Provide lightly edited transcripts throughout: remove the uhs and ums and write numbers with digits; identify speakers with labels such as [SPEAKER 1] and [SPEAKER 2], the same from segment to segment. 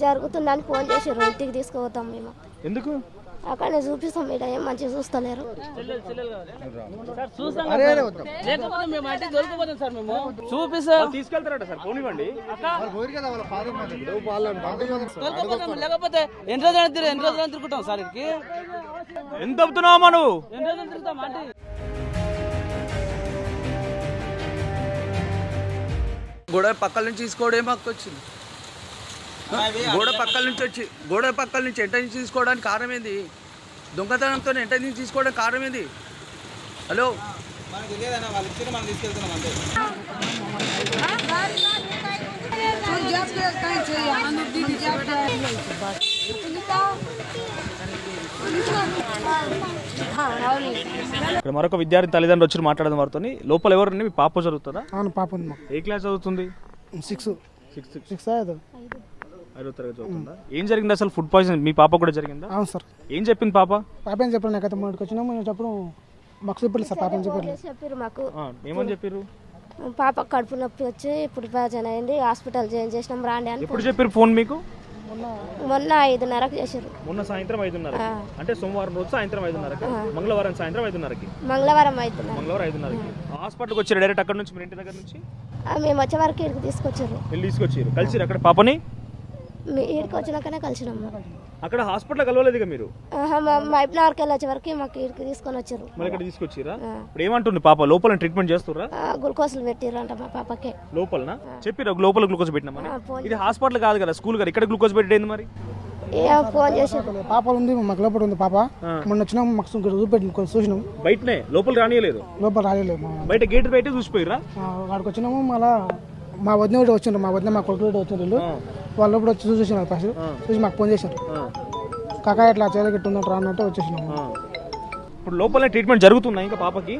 [SPEAKER 1] జరుగుతుందని ఫోన్ చేసారు, ఇంటికి తీసుకుపోతాం మేము.
[SPEAKER 2] ఎందుకు
[SPEAKER 1] అక్కడనే చూపిస్తాం, ఇక్కడ ఏం మంచిగా చూస్తలేరు.
[SPEAKER 2] తీసుకెళ్తారట సార్, పోనివ్వండి.
[SPEAKER 3] లేకపోతే ఎన్ని రోజులు తిరుగుతాం సార్, ఇక్కడికి
[SPEAKER 2] ఎంత అవుతున్నావా నువ్వు?
[SPEAKER 3] ఎన్ని రోజులు తిరుగుతాం అంటే
[SPEAKER 4] గోడ పక్కల నుంచి తీసుకోవడం ఏం హక్కు వచ్చింది? గోడ పక్కల నుంచి ఎంట నుంచి తీసుకోవడానికి కారణం ఏంది? దొంగతనంతో ఎంట నుంచి తీసుకోవడానికి కారణం ఏంది? హలో,
[SPEAKER 2] ఇక్కడ మరొక విద్యార్థి తల్లిదండ్రులు వచ్చి మాట్లాడడం వారితో. లోపల ఎవరు? మీ పాప చదువుతుందా?
[SPEAKER 5] అవును, పాప ఉంది.
[SPEAKER 2] ఏ క్లాస్ చదువుతుంది?
[SPEAKER 5] 6
[SPEAKER 2] 5వ తరగతి చదువుతుందా? ఏం జరిగింది అసలు? ఫుడ్ పాయిజన్ మీ పాప కూడా జరిగిందా?
[SPEAKER 5] అవును సార్.
[SPEAKER 2] ఏం చెప్పింది పాప?
[SPEAKER 5] పాప ఏం చెప్పారు, నాకైతే మొదటికి వచ్చినాము చెప్పడం మాకు చెప్పలేదు సార్. పాప ఏం
[SPEAKER 1] చెప్పారు మాకు,
[SPEAKER 2] ఏమని చెప్పారు?
[SPEAKER 1] పాప కడుపు నొప్పి వచ్చి ఇప్పుడు పాయిజన్ అయింది, హాస్పిటల్ జాయిన్ చేసినాం రాండి అని.
[SPEAKER 2] ఎప్పుడు చెప్పారు ఫోన్ మీకు?
[SPEAKER 1] మొన్న 5:30కి చేశారు.
[SPEAKER 2] మొన్న సాయంత్రం 5:30 అంటే సోమవారం రోజు సాయంత్రం 5:30కి, మంగళవారం సాయంత్రం 5:30కి.
[SPEAKER 1] మంగళవారం
[SPEAKER 2] 5:30కి హాస్పిటల్కి వచ్చారు డైరెక్ట్ అక్కడ నుంచి, మీ ఇంటి దగ్గర నుంచి?
[SPEAKER 1] మేము వచ్చే వరకు ఇక్కడికి తీసుకొచ్చారు.
[SPEAKER 2] తీసుకొచ్చారు, కలిసిరు అక్కడ పాపని?
[SPEAKER 1] ఇక్కడికి వచ్చినాకనే కలిసినాము.
[SPEAKER 2] అక్కడ హాస్పిటల్ కలవలేదు మీరు?
[SPEAKER 1] మైపునగర్కి వెళ్ళి వచ్చే వరకు మాకు ఇక్కడికి తీసుకొని వచ్చారు.
[SPEAKER 2] మళ్ళీ ఇక్కడ తీసుకొచ్చిరా? ఇప్పుడు ఏమంటుంది పాప? లోపల ట్రీట్మెంట్ చేస్తుర్రా?
[SPEAKER 1] గ్లూకోజ్లు పెట్టిరంట మా పాపకి.
[SPEAKER 2] లోపలనా? చెప్పిరా లోపల గ్లూకోజ్ పెట్టినామని? ఇది హాస్పిటల్ కాదు కదా, స్కూల్ కదా, ఇక్కడ గ్లూకోజ్ పెట్టేది మరి?
[SPEAKER 1] ఫోన్ చేసారు.
[SPEAKER 5] పాప ఉంది, మాకు లోపల ఉంది పాప. మొన్న వచ్చినాం, మాకు చూపెట్టి చూసినాం.
[SPEAKER 2] బయటనే, లోపల రానియలేదు?
[SPEAKER 5] లోపల రాలేదు,
[SPEAKER 2] బయట గేట్ బయట చూసిపోయిరా?
[SPEAKER 5] అక్కడికి వచ్చినాము. మళ్ళా మా వదిన కూడా వచ్చిండ్రు, మా వదిన మా కొడుకు వచ్చిండ్రు. వాళ్ళు లోపల వచ్చి చూసినారు, ఫస్ట్ చూసి మాకు ఫోన్ చేశారు, కాకా ఇట్లా చేయగట్టుందంట రా అన్నట్టు వచ్చేసినాము.
[SPEAKER 2] ఇప్పుడు లోపల ట్రీట్మెంట్ జరుగుతుందా ఇంకా పాపకి?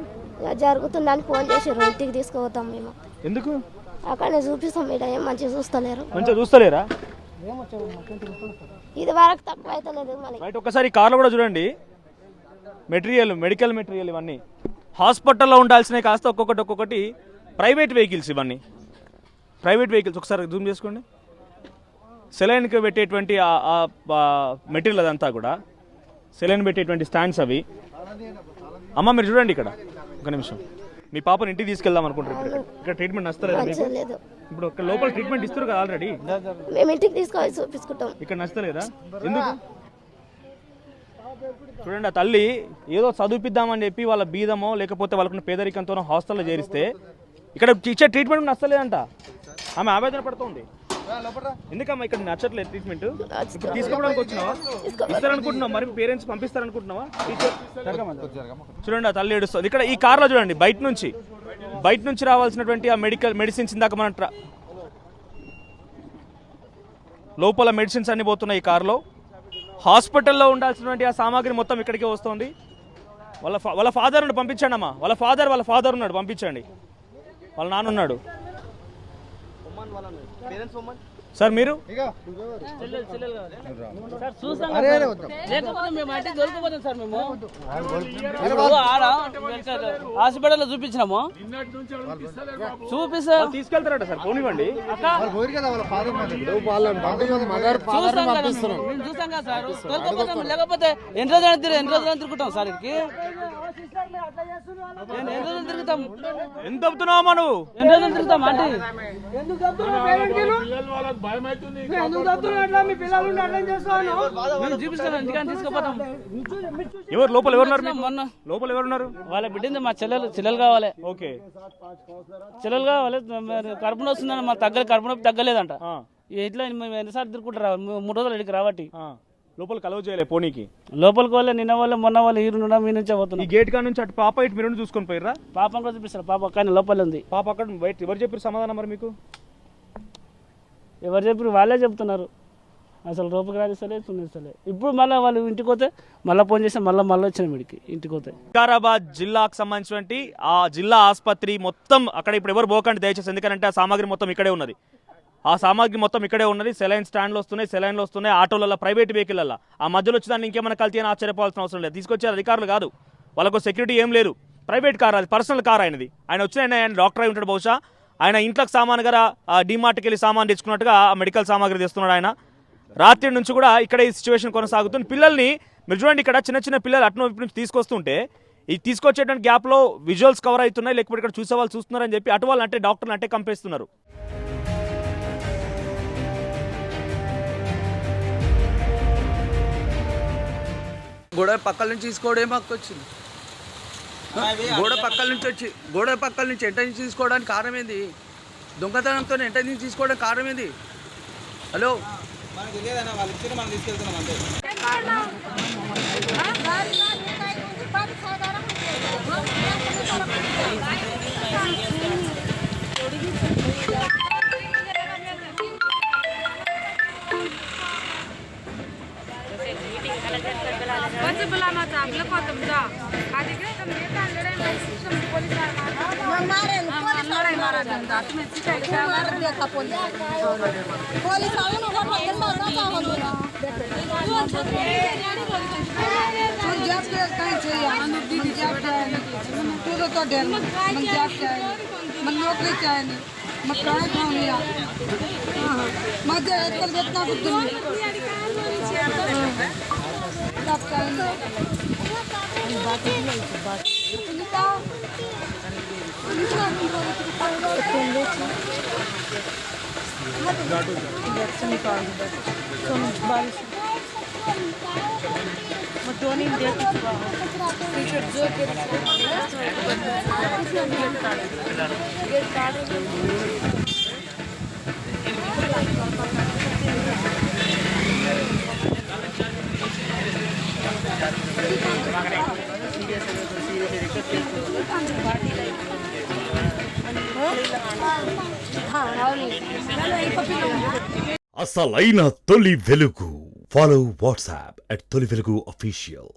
[SPEAKER 1] జరుగుతుందని ఫోన్ చేసారు, ఇంటికి తీసుకుపోతాం మేము.
[SPEAKER 2] ఎందుకు?
[SPEAKER 1] అక్కడనే చూపిస్తాం, ఇక్కడ ఏం మంచిగా చూస్తలేరు.
[SPEAKER 2] మంచిగా చూస్తలేరా?
[SPEAKER 1] ఇది వరకు తక్కువ అవుతలేదు.
[SPEAKER 2] రైట్, ఒకసారి కార్లో కూడా చూడండి, మెడికల్ మెటీరియల్ ఇవన్నీ హాస్పిటల్లో ఉండాల్సినవి కాస్త ఒక్కొక్కటి ప్రైవేట్ వెహికల్స్. ఇవన్నీ ప్రైవేట్ వెహికల్స్. ఒకసారి జూమ్ చేసుకోండి. సెలైన్కి పెట్టేటువంటి మెటీరియల్ అదంతా కూడా సెలైన్ పెట్టేటువంటి స్టాండ్స్ అవి. అమ్మ మీరు చూడండి ఇక్కడ, ఒక నిమిషం. మీ పాపని ఇంటికి తీసుకెళ్దాం అనుకుంటారు, ఇక్కడ ట్రీట్మెంట్ నచ్చలేదు. ఇప్పుడు ఇక్కడ లోపల ట్రీట్మెంట్ ఇస్తారు కదా ఆల్రెడీ,
[SPEAKER 1] మేము ఇంటికి తీసుకొని చూపించుకుంటాం.
[SPEAKER 2] ఇక్కడ నచ్చలేదా? ఎందుకు? చూడండి, ఆ తల్లి ఏదో చదివిద్దామని చెప్పి వాళ్ళ బీదమో లేకపోతే వాళ్ళకున్న పేదరికంతోనో హాస్టల్లో చేరిస్తే ఇక్కడ ఇచ్చే ట్రీట్మెంట్ నచ్చలేదంట. ఆమె ఆవేదన పడుతుంది. ఎందుకమ్మా ఇక్కడ నచ్చట్లేదు ట్రీట్మెంట్? ఇప్పుడు తీసుకోవడానికి వచ్చినావా? ఇస్తారనుకుంటున్నావా? మరి పేరెంట్స్ పంపిస్తారనుకుంటున్నావా? చూడండి, ఆ తల్లి ఏడుస్తుంది. ఇక్కడ ఈ కార్లో చూడండి, బయట నుంచి రావాల్సినటువంటి ఆ మెడిసిన్స్ ఇందాక మన లోపల మెడిసిన్స్ అన్ని పోతున్నాయి ఈ కార్లో. హాస్పిటల్లో ఉండాల్సినటువంటి ఆ సామాగ్రి మొత్తం ఇక్కడికే వస్తుంది. వాళ్ళ ఫాదర్ ఉన్నాడు, పంపించండి అమ్మా. వాళ్ళ ఫాదర్ ఉన్నాడు, పంపించండి. వాళ్ళ నాన్న ఉన్నాడు. సార్ మీరు
[SPEAKER 3] హాస్పిటల్లో చూపించినాము,
[SPEAKER 2] తీసుకెళ్తారట సార్, పోనివ్వండి.
[SPEAKER 3] చూసాం కదా సార్, లేకపోతే ఎన్ని రోజులు తిరుగుతాం సార్, ఇక్కడికి ఎన్ని రోజులు తిరుగుతాం?
[SPEAKER 2] ఎంత అవుతున్నావా నువ్వు?
[SPEAKER 3] ఎన్ని రోజులు తిరుగుతాం అంటే
[SPEAKER 2] ఎవరు లోపల ఎవరున్నారు?
[SPEAKER 3] వాళ్ళ బిడ్డింది మా చెల్లెలు కావాలి.
[SPEAKER 2] ఓకే,
[SPEAKER 3] చెల్లెలు కావాలి. కడుపు నొప్పి వస్తుందని మా కడుపు నొప్పి తగ్గలేదంట. ఇట్లా ఎన్నిసార్లు తిరుగుకుంటారు, 3 రోజులు ఇక్కడికి రాబట్టి.
[SPEAKER 2] లోపల కలవ చేయలే పోనీకి?
[SPEAKER 3] లోపలికి వాళ్ళే నిన్న వాళ్ళు మొన్న వాళ్ళు ఈ మీ నుంచే పోతున్నారు.
[SPEAKER 2] ఈ గేట్ కా నుంచి అటు పాప ఇటు మీరు చూసుకొని పోయిర్రా?
[SPEAKER 3] పాపం కూడా చూపిస్తారు, పాప కానీ లోపల ఉంది.
[SPEAKER 2] పాప అక్కడ బయట. ఎవరు చెప్పారు సమాధానం మరి మీకు?
[SPEAKER 3] ఎవరు చెప్పారు? వాళ్ళే చెప్తున్నారు. అసలు రూపకి రాజేస్తలే, తున్నేస్తలే. ఇప్పుడు మళ్ళీ వాళ్ళు ఇంటికి పోతే మళ్ళీ ఫోన్ చేస్తే మళ్ళీ వచ్చిన మీడికి ఇంటికి పోతే.
[SPEAKER 2] వికారాబాద్ జిల్లాకు సంబంధించినటువంటి ఆ జిల్లా ఆసుపత్రి మొత్తం అక్కడ ఇప్పుడు ఎవరు పోకండి దయచేసి, ఎందుకంటే ఆ సామాగ్రి మొత్తం ఇక్కడే ఉన్నది. ఆ సామాగ్రి మొత్తం ఇక్కడే ఉన్నది. సెలైన్ స్టాండ్లు వస్తున్నాయి, ఆటోలలో, ప్రైవేట్ వెహికల్లో. ఆ మధ్యలో వచ్చి దాన్ని ఇంకేమైనా కల్తీ అని ఆశ్చర్యపోవాల్సిన అవసరం లేదు. తీసుకొచ్చే అధికారులు కాదు, వాళ్ళకు సెక్యూరిటీ ఏం లేదు. ప్రైవేట్ కార్, అది పర్సనల్ కార్ ఆయనది. ఆయన వచ్చిన ఆయన డాక్టర్ అయి ఉంటాడు బహుశా. ఆయన ఇంట్లోకి సామాన్గా డిమార్ట్కి వెళ్ళి సామాన్ తెచ్చుకున్నట్టుగా మెడికల్ సామాగ్రి తెస్తున్నాడు ఆయన. రాత్రి నుంచి కూడా ఇక్కడ ఈ సిచ్యువేషన్ కొనసాగుతుంది. పిల్లల్ని మీరు చూడండి, ఇక్కడ చిన్న చిన్న పిల్లలు అటు నుంచి తీసుకొస్తుంటే ఈ తీసుకొచ్చేటువంటి గ్యాప్లో విజువల్స్ కవర్ అవుతున్నాయి, లేకపోతే ఇక్కడ చూసే వాళ్ళు చూస్తున్నారని చెప్పి అటు వాళ్ళు అంటే డాక్టర్లు అంటే కంపేస్తున్నారు.
[SPEAKER 4] గోడ పక్కల నుంచి తీసుకోవడం ఏం హక్కు వచ్చింది? గోడ పక్కల నుంచి ఎంట నుంచి తీసుకోవడానికి కారణం ఏంది? దొంగతనంతో ఎంట నుంచి తీసుకోవడానికి కారణం ఏంది? హలో,
[SPEAKER 6] అసలైన తొలి వెలుగు. ఫాలో వాట్సాప్ @తొలి వెలుగు official.